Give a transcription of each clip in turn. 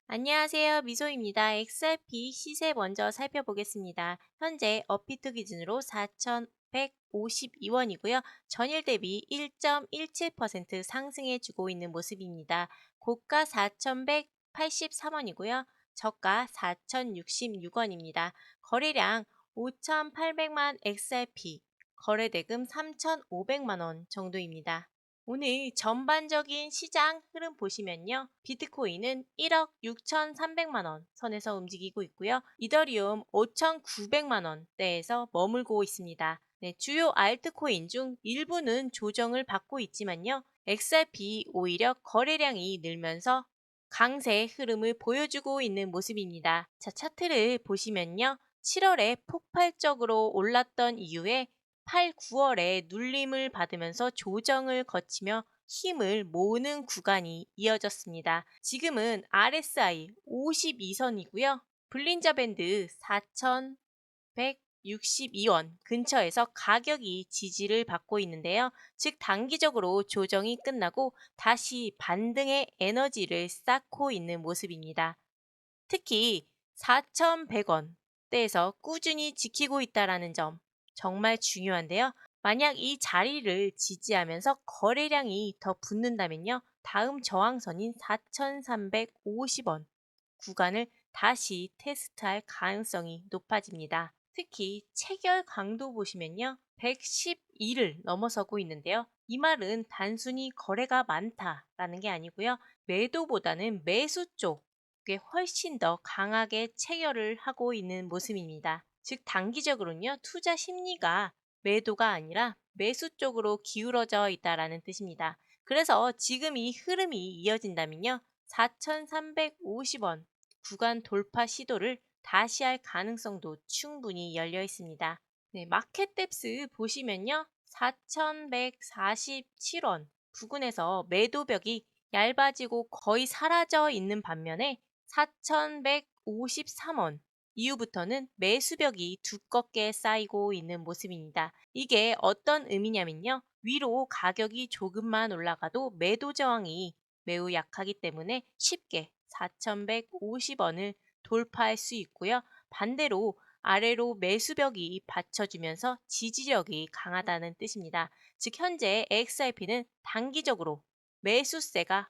안녕하세요. 미소입니다. XRP 시세 먼저 살펴보겠습니다. 현재 업비트 기준으로 4,152원이고요. 전일 대비 1.17% 상승해주고 있는 모습입니다. 고가 4,183원이고요. 저가 4,066원입니다. 거래량 5,800만 XRP, 거래대금 3,500만 원 정도입니다. 오늘 전반적인 시장 흐름 보시면요. 비트코인은 1억 6,300만 원 선에서 움직이고 있고요. 이더리움 5,900만 원대에서 머물고 있습니다. 네, 주요 알트코인 중 일부는 조정을 받고 있지만요. XRP 오히려 거래량이 늘면서 강세 흐름을 보여주고 있는 모습입니다. 자, 차트를 보시면요. 7월에 폭발적으로 올랐던 이후에 8, 9월에 눌림을 받으면서 조정을 거치며 힘을 모으는 구간이 이어졌습니다. 지금은 RSI 52선이고요. 불린저 밴드 4,162원 근처에서 가격이 지지를 받고 있는데요. 즉 단기적으로 조정이 끝나고 다시 반등의 에너지를 쌓고 있는 모습입니다. 특히 4,100원대에서 꾸준히 지키고 있다는 점 정말 중요한데요. 만약 이 자리를 지지하면서 거래량이 더 붙는다면요. 다음 저항선인 4,350원 구간을 다시 테스트할 가능성이 높아집니다. 특히 체결 강도 보시면요. 112를 넘어서고 있는데요. 이 말은 단순히 거래가 많다라는 게 아니고요. 매도보다는 매수 쪽에 훨씬 더 강하게 체결을 하고 있는 모습입니다. 즉 단기적으로는요. 투자 심리가 매도가 아니라 매수 쪽으로 기울어져 있다라는 뜻입니다. 그래서 지금 이 흐름이 이어진다면요. 4,350원 구간 돌파 시도를 다시 할 가능성도 충분히 열려 있습니다. 네, 마켓뎁스 보시면요. 4,147원 부근에서 매도벽이 얇아지고 거의 사라져 있는 반면에 4,153원 이후부터는 매수벽이 두껍게 쌓이고 있는 모습입니다. 이게 어떤 의미냐면요. 위로 가격이 조금만 올라가도 매도 저항이 매우 약하기 때문에 쉽게 4,150원을 돌파할 수 있고요. 반대로 아래로 매수벽이 받쳐주면서 지지력이 강하다는 뜻입니다. 즉 현재 XRP는 단기적으로 매수세가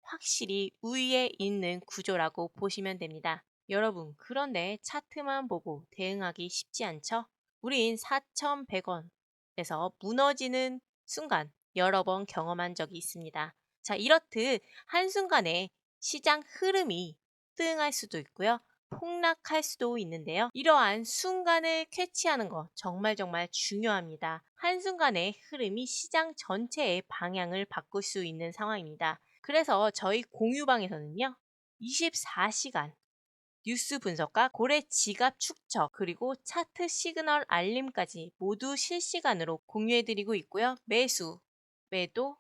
확실히 우위에 있는 구조라고 보시면 됩니다. 여러분, 그런데 차트만 보고 대응하기 쉽지 않죠? 우린 4,100원에서 무너지는 순간 여러 번 경험한 적이 있습니다. 자, 이렇듯 한순간에 시장 흐름이 뜨응할 수도 있고요. 폭락할 수도 있는데요. 이러한 순간을 캐치하는 거 정말 중요합니다. 한순간의 흐름이 시장 전체의 방향을 바꿀 수 있는 상황입니다. 그래서 저희 공유방에서는요. 24시간 뉴스 분석과 고래 지갑 축적 그리고 차트 시그널 알림까지 모두 실시간으로 공유해드리고 있고요. 매수, 매도,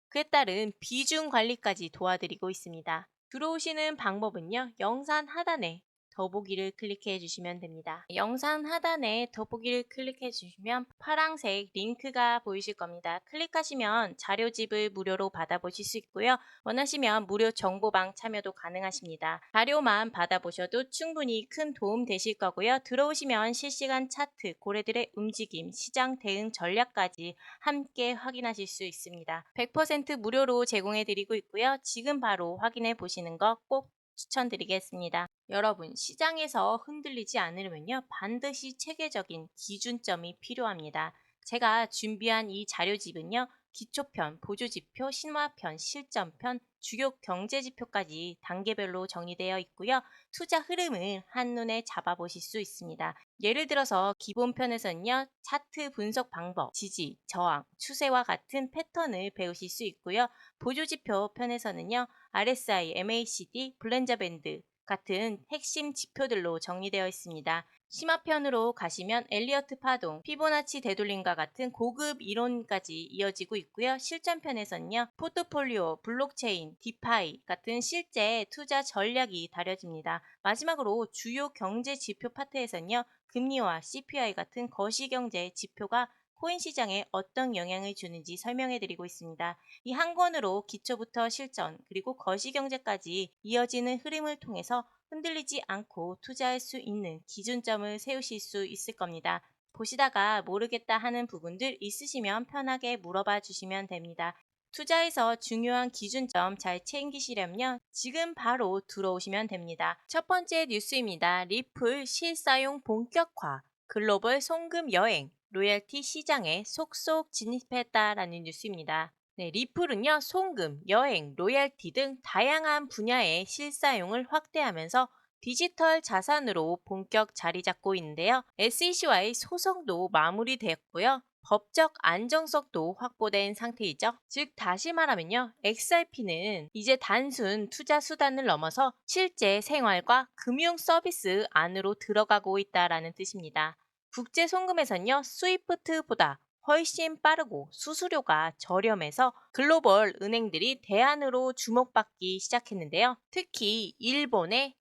그에 따른 비중 관리까지 도와드리고 있습니다. 들어오시는 방법은요. 영상 하단에 더보기를 클릭해 주시면 됩니다. 영상 하단에 더보기를 클릭해 주시면 파란색 링크가 보이실 겁니다. 클릭하시면 자료집을 무료로 받아보실 수 있고요. 원하시면 무료 정보방 참여도 가능하십니다. 자료만 받아보셔도 충분히 큰 도움 되실 거고요. 들어오시면 실시간 차트, 고래들의 움직임, 시장 대응 전략까지 함께 확인하실 수 있습니다. 100% 무료로 제공해드리고 있고요. 지금 바로 확인해 보시는 거 꼭 추천드리겠습니다. 여러분, 시장에서 흔들리지 않으려면요. 반드시 체계적인 기준점이 필요합니다. 제가 준비한 이 자료집은요. 기초편, 보조지표, 신화편, 실전편, 주요 경제지표까지 단계별로 정리되어 있고요. 투자 흐름을 한눈에 잡아보실 수 있습니다. 예를 들어서 기본편에서는요. 차트 분석 방법, 지지, 저항, 추세와 같은 패턴을 배우실 수 있고요. 보조지표 편에서는요. RSI, MACD, 블렌저 밴드 같은 핵심 지표들로 정리되어 있습니다. 심화편으로 가시면 엘리어트 파동, 피보나치 되돌림과 같은 고급 이론까지 이어지고 있고요. 실전편에서는요. 포트폴리오, 블록체인, 디파이 같은 실제 투자 전략이 다뤄집니다. 마지막으로 주요 경제 지표 파트에서는요. 금리와 CPI 같은 거시경제 지표가 코인 시장에 어떤 영향을 주는지 설명해 드리고 있습니다. 이 한 권으로 기초부터 실전, 그리고 거시경제까지 이어지는 흐름을 통해서 흔들리지 않고 투자할 수 있는 기준점을 세우실 수 있을 겁니다. 보시다가 모르겠다 하는 부분들 있으시면 편하게 물어봐 주시면 됩니다. 투자에서 중요한 기준점 잘 챙기시려면요. 지금 바로 들어오시면 됩니다. 첫 번째 뉴스입니다. 리플 실사용 본격화, 글로벌 송금 여행, 로열티 시장에 속속 진입했다라는 뉴스입니다. 네, 리플은요, 송금, 여행, 로열티 등 다양한 분야의 실사용을 확대하면서 디지털 자산으로 본격 자리 잡고 있는데요. SEC와의 소송도 마무리되었고요. 법적 안정성도 확보된 상태이죠. 즉 다시 말하면요. XRP는 이제 단순 투자 수단을 넘어서 실제 생활과 금융 서비스 안으로 들어가고 있다라는 뜻입니다. 국제 송금에서는요. 스위프트보다 훨씬 빠르고 수수료가 저렴해서 글로벌 은행들이 대안으로 주목받기 시작했는데요. 특히 일본의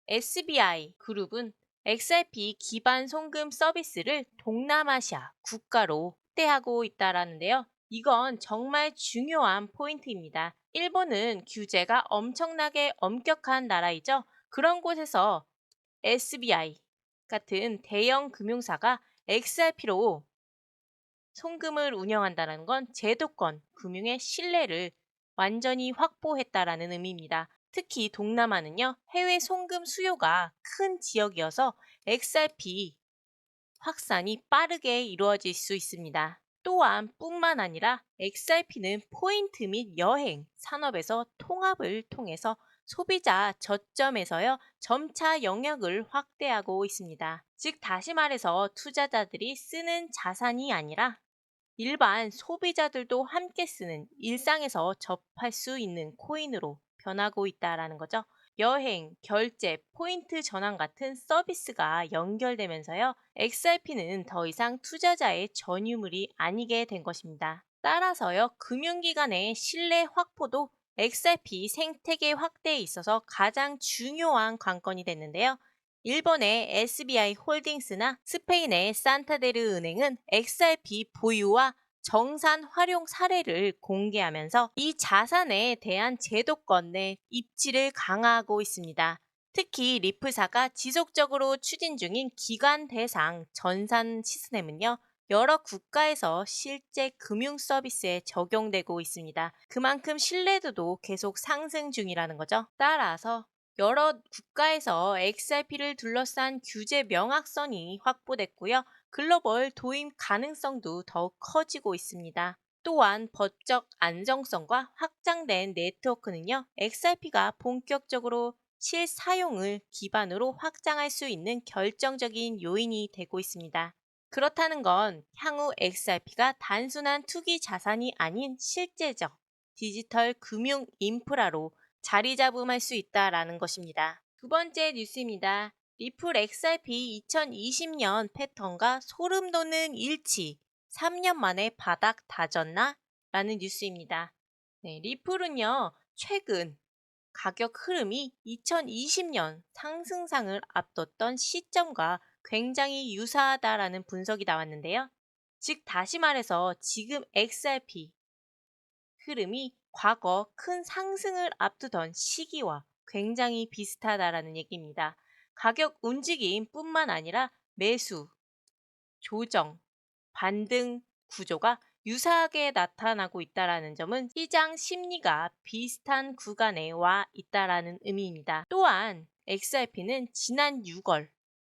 SBI 그룹은 XRP 기반 송금 서비스를 동남아시아 국가로 확대하고 있다라는데요. 이건 정말 중요한 포인트입니다. 일본은 규제가 엄청나게 엄격한 나라이죠. 그런 곳에서 SBI 같은 대형 금융사가 XRP로 송금을 운영한다는 건 제도권, 금융의 신뢰를 완전히 확보했다라는 의미입니다. 특히 동남아는요, 해외 송금 수요가 큰 지역이어서 XRP 확산이 빠르게 이루어질 수 있습니다. 또한 뿐만 아니라 XRP는 포인트 및 여행, 산업에서 통합을 통해서 소비자 저점에서요, 점차 영역을 확대하고 있습니다. 즉, 다시 말해서 투자자들이 쓰는 자산이 아니라 일반 소비자들도 함께 쓰는 일상에서 접할 수 있는 코인으로 변하고 있다라는 거죠. 여행, 결제, 포인트 전환 같은 서비스가 연결되면서요. XRP는 더 이상 투자자의 전유물이 아니게 된 것입니다. 따라서요. 금융기관의 신뢰 확보도 XRP 생태계 확대에 있어서 가장 중요한 관건이 됐는데요. 일본의 SBI 홀딩스나 스페인의 산타데르 은행은 XRP 보유와 정산 활용 사례를 공개하면서 이 자산에 대한 제도권 내 입지를 강화하고 있습니다. 특히 리플사가 지속적으로 추진 중인 기관 대상 전산 시스템은요, 여러 국가에서 실제 금융 서비스에 적용되고 있습니다. 그만큼 신뢰도도 계속 상승 중이라는 거죠. 따라서 여러 국가에서 XRP를 둘러싼 규제 명확성이 확보됐고요. 글로벌 도입 가능성도 더욱 커지고 있습니다. 또한 법적 안정성과 확장된 네트워크는요, XRP가 본격적으로 실사용을 기반으로 확장할 수 있는 결정적인 요인이 되고 있습니다. 그렇다는 건 향후 XRP가 단순한 투기 자산이 아닌 실제적 디지털 금융 인프라로 자리잡음할 수 있다라는 것입니다. 두 번째 뉴스입니다. 리플 XRP 2020년 패턴과 소름 돋는 일치, 3년 만에 바닥 다졌나? 라는 뉴스입니다. 네, 리플은요, 최근 가격 흐름이 2020년 상승상을 앞뒀던 시점과 굉장히 유사하다라는 분석이 나왔는데요. 즉, 다시 말해서 지금 XRP 흐름이 과거 큰 상승을 앞두던 시기와 굉장히 비슷하다라는 얘기입니다. 가격 움직임뿐만 아니라 매수, 조정, 반등 구조가 유사하게 나타나고 있다는 점은 시장 심리가 비슷한 구간에 와 있다는 의미입니다. 또한 XRP는 지난 6월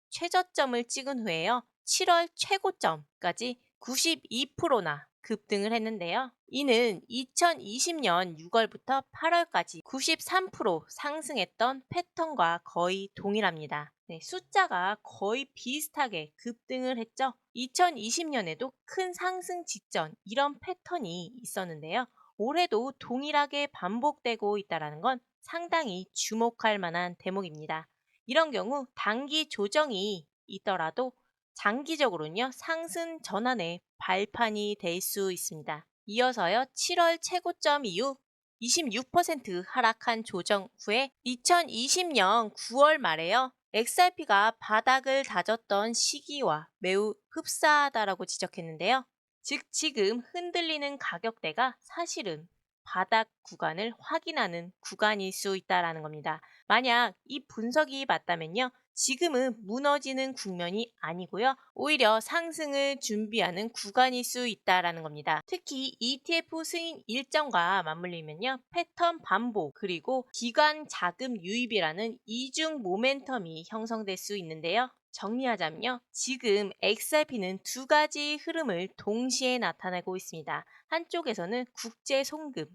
최저점을 찍은 후에요. 7월 최고점까지 92%나 급등을 했는데요. 이는 2020년 6월부터 8월까지 93% 상승했던 패턴과 거의 동일합니다. 네, 숫자가 거의 비슷하게 급등을 했죠. 2020년에도 큰 상승 직전 이런 패턴이 있었는데요. 올해도 동일하게 반복되고 있다는 건 상당히 주목할 만한 대목입니다. 이런 경우 단기 조정이 있더라도 장기적으로는요, 상승 전환의 발판이 될 수 있습니다. 이어서요, 7월 최고점 이후 26% 하락한 조정 후에 2020년 9월 말에요, XRP가 바닥을 다졌던 시기와 매우 흡사하다라고 지적했는데요. 즉 지금 흔들리는 가격대가 사실은 바닥 구간을 확인하는 구간일 수 있다라는 겁니다. 만약 이 분석이 맞다면요. 지금은 무너지는 국면이 아니고요. 오히려 상승을 준비하는 구간일 수 있다라는 겁니다. 특히 ETF 승인 일정과 맞물리면요. 패턴 반복 그리고 기관 자금 유입이라는 이중 모멘텀이 형성될 수 있는데요. 정리하자면요. 지금 XRP는 두 가지 흐름을 동시에 나타내고 있습니다. 한쪽에서는 국제 송금,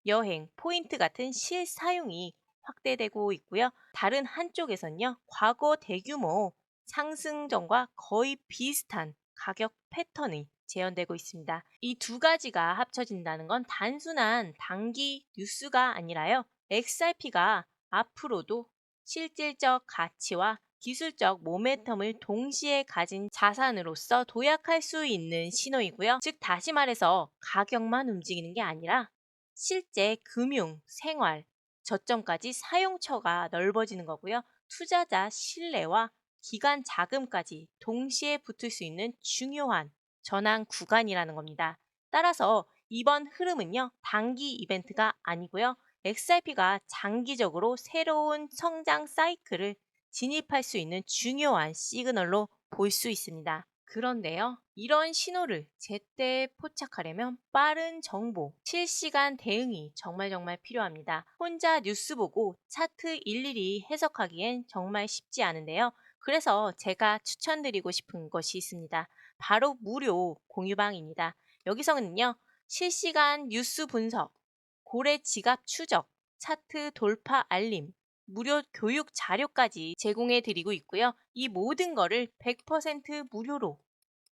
여행, 포인트 같은 실사용이 확대되고 있고요. 다른 한쪽에선요. 과거 대규모 상승전과 거의 비슷한 가격 패턴이 재현되고 있습니다. 이 두 가지가 합쳐진다는 건 단순한 단기 뉴스가 아니라요. XRP가 앞으로도 실질적 가치와 기술적 모멘텀을 동시에 가진 자산으로서 도약할 수 있는 신호이고요. 즉 다시 말해서 가격만 움직이는 게 아니라 실제 금융, 생활, 저점까지 사용처가 넓어지는 거고요. 투자자 신뢰와 기관 자금까지 동시에 붙을 수 있는 중요한 전환 구간이라는 겁니다. 따라서 이번 흐름은요, 단기 이벤트가 아니고요. XRP가 장기적으로 새로운 성장 사이클을 진입할 수 있는 중요한 시그널로 볼 수 있습니다. 그런데요, 이런 신호를 제때 포착하려면 빠른 정보, 실시간 대응이 정말 필요합니다. 혼자 뉴스 보고 차트 일일이 해석하기엔 정말 쉽지 않은데요. 그래서 제가 추천드리고 싶은 것이 있습니다. 바로 무료 공유방입니다. 여기서는요, 실시간 뉴스 분석, 고래 지갑 추적, 차트 돌파 알림, 무료 교육 자료까지 제공해 드리고 있고요. 이 모든 거를 100% 무료로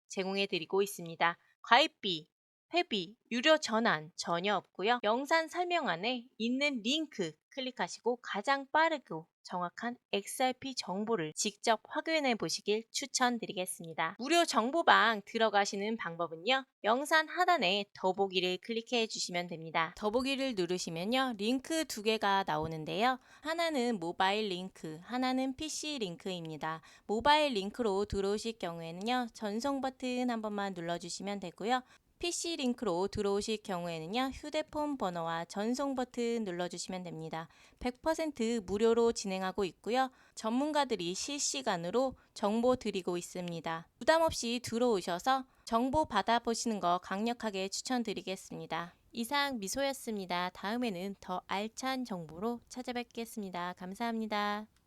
제공해 드리고 있습니다. 가입비, 회비, 유료 전환 전혀 없고요. 영상 설명란에 있는 링크 클릭하시고 가장 빠르고 정확한 XRP 정보를 직접 확인해 보시길 추천드리겠습니다. 무료 정보방 들어가시는 방법은요. 영상 하단에 더보기를 클릭해 주시면 됩니다. 더보기를 누르시면요. 링크 두 개가 나오는데요. 하나는 모바일 링크, 하나는 PC 링크입니다. 모바일 링크로 들어오실 경우에는요. 전송 버튼 한 번만 눌러주시면 되고요. PC 링크로 들어오실 경우에는요. 휴대폰 번호와 전송 버튼 눌러주시면 됩니다. 100% 무료로 진행하고 있고요. 전문가들이 실시간으로 정보 드리고 있습니다. 부담 없이 들어오셔서 정보 받아보시는 거 강력하게 추천드리겠습니다. 이상 미소였습니다. 다음에는 더 알찬 정보로 찾아뵙겠습니다. 감사합니다.